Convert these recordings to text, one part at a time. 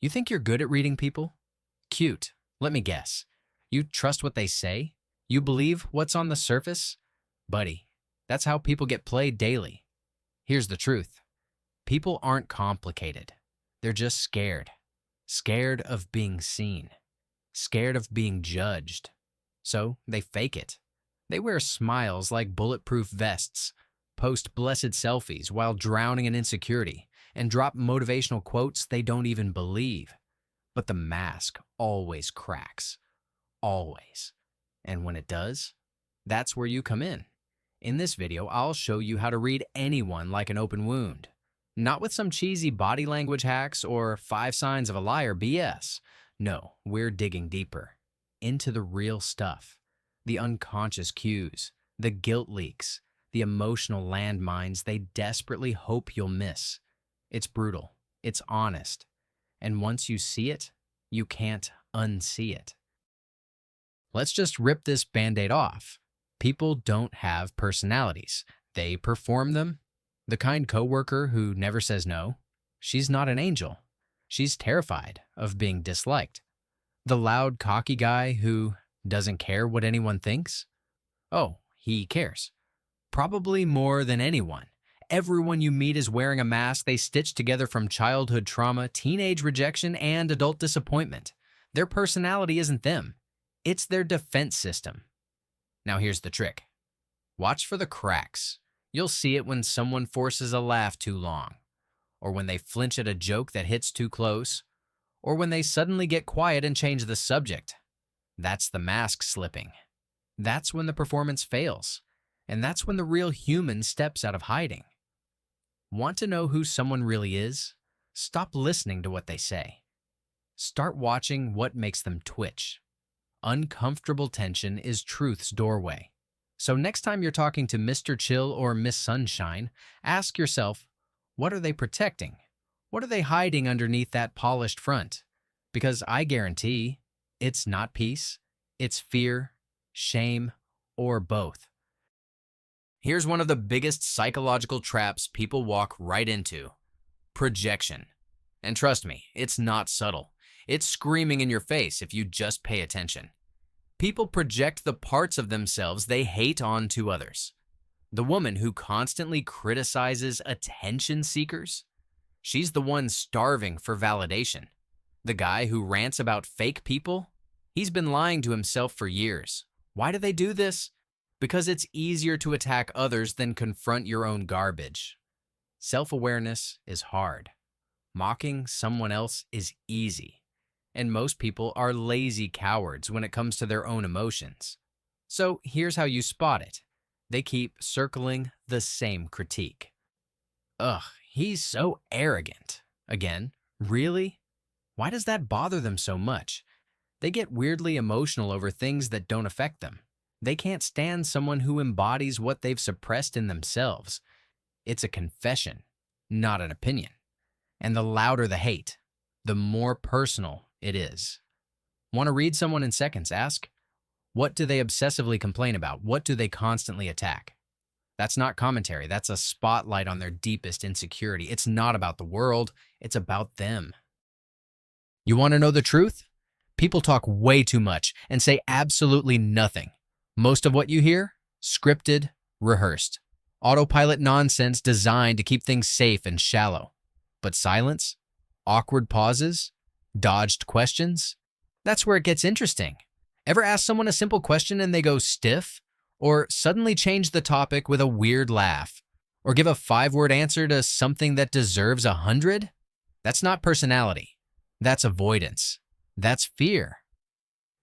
You think you're good at reading people? Cute. Let me guess. You trust what they say? You believe what's on the surface? Buddy, that's how people get played daily. Here's the truth. People aren't complicated. They're just scared. Scared of being seen. Scared of being judged. So they fake it. They wear smiles like bulletproof vests, post blessed selfies while drowning in insecurity, and drop motivational quotes they don't even believe. But the mask always cracks. Always. And when it does, that's where you come in. In this video, I'll show you how to read anyone like an open wound. Not with some cheesy body language hacks or 5 signs of a liar BS. No, we're digging deeper. Into the real stuff. The unconscious cues, the guilt leaks, the emotional landmines they desperately hope you'll miss. It's brutal. It's honest. And once you see it, you can't unsee it. Let's just rip this Band-Aid off. People don't have personalities. They perform them. The kind coworker who never says no, she's not an angel. She's terrified of being disliked. The loud, cocky guy who doesn't care what anyone thinks? Oh, he cares. Probably more than anyone. Everyone you meet is wearing a mask they stitched together from childhood trauma, teenage rejection, and adult disappointment. Their personality isn't them. It's their defense system. Now here's the trick. Watch for the cracks. You'll see it when someone forces a laugh too long, or when they flinch at a joke that hits too close, or when they suddenly get quiet and change the subject. That's the mask slipping. That's when the performance fails, and that's when the real human steps out of hiding. Want to know who someone really is? Stop listening to what they say. Start watching what makes them twitch. Uncomfortable tension is truth's doorway. So next time you're talking to Mr. Chill or Miss Sunshine, ask yourself, what are they protecting? What are they hiding underneath that polished front? Because I guarantee it's not peace, it's fear, shame, or both. Here's one of the biggest psychological traps people walk right into. Projection. And trust me, it's not subtle. It's screaming in your face if you just pay attention. People project the parts of themselves they hate onto others. The woman who constantly criticizes attention seekers, she's the one starving for validation. The guy who rants about fake people, he's been lying to himself for years. Why do they do this? Because it's easier to attack others than confront your own garbage. Self-awareness is hard. Mocking someone else is easy. And most people are lazy cowards when it comes to their own emotions. So here's how you spot it. They keep circling the same critique. Ugh, he's so arrogant. Again, really? Why does that bother them so much? They get weirdly emotional over things that don't affect them. They can't stand someone who embodies what they've suppressed in themselves. It's a confession, not an opinion. And the louder the hate, the more personal it is. Want to read someone in seconds? Ask, what do they obsessively complain about? What do they constantly attack? That's not commentary. That's a spotlight on their deepest insecurity. It's not about the world. It's about them. You want to know the truth? People talk way too much and say absolutely nothing. Most of what you hear? Scripted, rehearsed. Autopilot nonsense designed to keep things safe and shallow. But silence? Awkward pauses? Dodged questions? That's where it gets interesting. Ever ask someone a simple question and they go stiff? Or suddenly change the topic with a weird laugh? Or give a 5-word answer to something that deserves 100? That's not personality. That's avoidance. That's fear.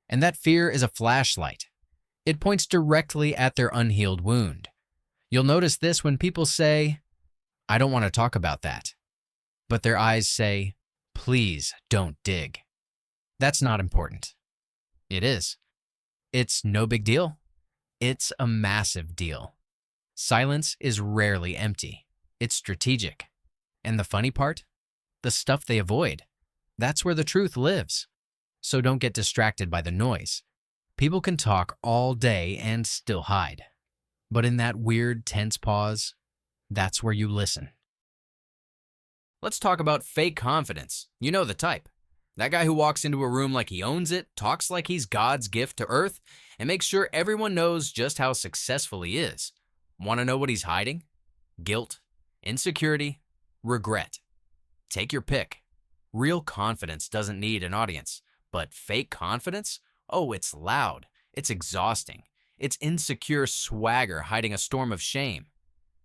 And that fear is a flashlight. It points directly at their unhealed wound. You'll notice this when people say, I don't want to talk about that. But their eyes say, please don't dig. That's not important. It is. It's no big deal. It's a massive deal. Silence is rarely empty. It's strategic. And the funny part? The stuff they avoid. That's where the truth lives. So don't get distracted by the noise. People can talk all day and still hide. But in that weird, tense pause, that's where you listen. Let's talk about fake confidence. You know the type. That guy who walks into a room like he owns it, talks like he's God's gift to earth, and makes sure everyone knows just how successful he is. Want to know what he's hiding? Guilt, insecurity, regret. Take your pick. Real confidence doesn't need an audience, but fake confidence? Oh, it's loud. It's exhausting. It's insecure swagger hiding a storm of shame.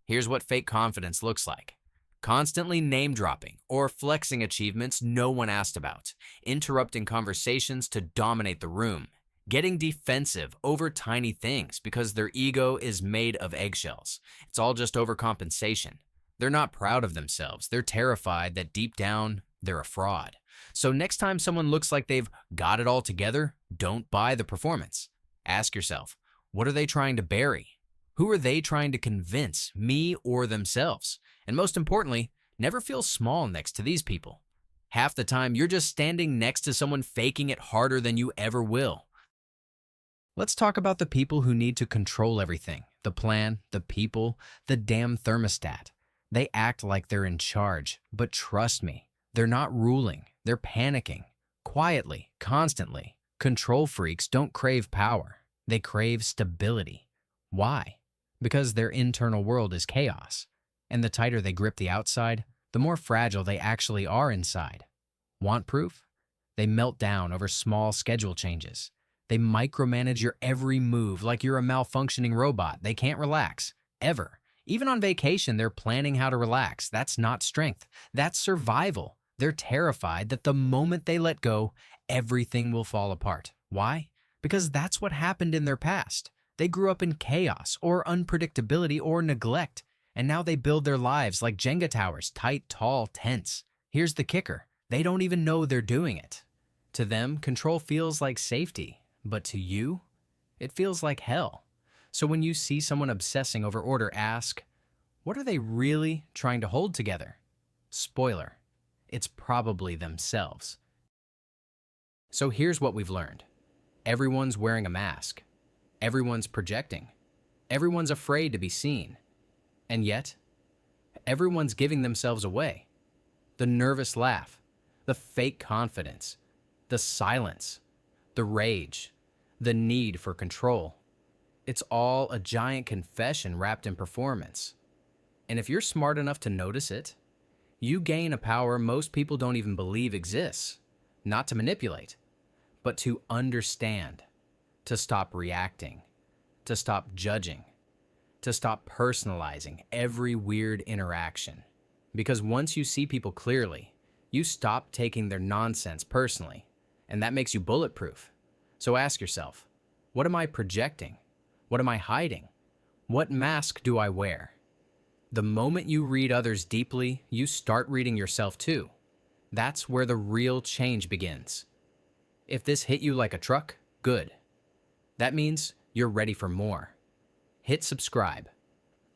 Here's what fake confidence looks like. Constantly name-dropping or flexing achievements no one asked about, interrupting conversations to dominate the room, getting defensive over tiny things because their ego is made of eggshells. It's all just overcompensation. They're not proud of themselves. They're terrified that deep down, they're a fraud. So next time someone looks like they've got it all together, don't buy the performance. Ask yourself, what are they trying to bury? Who are they trying to convince, me or themselves? And most importantly, never feel small next to these people. Half the time, you're just standing next to someone faking it harder than you ever will. Let's talk about the people who need to control everything. The plan, the people, the damn thermostat. They act like they're in charge, but trust me, they're not ruling. They're panicking. Quietly, constantly. Control freaks don't crave power. They crave stability. Why? Because their internal world is chaos. And the tighter they grip the outside, the more fragile they actually are inside. Want proof? They melt down over small schedule changes. They micromanage your every move like you're a malfunctioning robot. They can't relax, ever. Even on vacation, they're planning how to relax. That's not strength. That's survival. They're terrified that the moment they let go, everything will fall apart. Why? Because that's what happened in their past. They grew up in chaos or unpredictability or neglect. And now they build their lives like Jenga towers, tight, tall, tense. Here's the kicker. They don't even know they're doing it. To them, control feels like safety. But to you, it feels like hell. So when you see someone obsessing over order, ask, what are they really trying to hold together? Spoiler, it's probably themselves. So here's what we've learned. Everyone's wearing a mask. Everyone's projecting. Everyone's afraid to be seen. And yet, everyone's giving themselves away. The nervous laugh, the fake confidence, the silence, the rage, the need for control. It's all a giant confession wrapped in performance. And if you're smart enough to notice it, you gain a power most people don't even believe exists. Not to manipulate, but to understand, to stop reacting, to stop judging, to stop personalizing every weird interaction. Because once you see people clearly, you stop taking their nonsense personally, and that makes you bulletproof. So ask yourself, what am I projecting? What am I hiding? What mask do I wear? The moment you read others deeply, you start reading yourself too. That's where the real change begins. If this hit you like a truck, good. That means you're ready for more. Hit subscribe.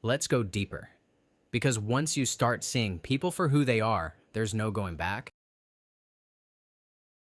Let's go deeper. Because once you start seeing people for who they are, there's no going back.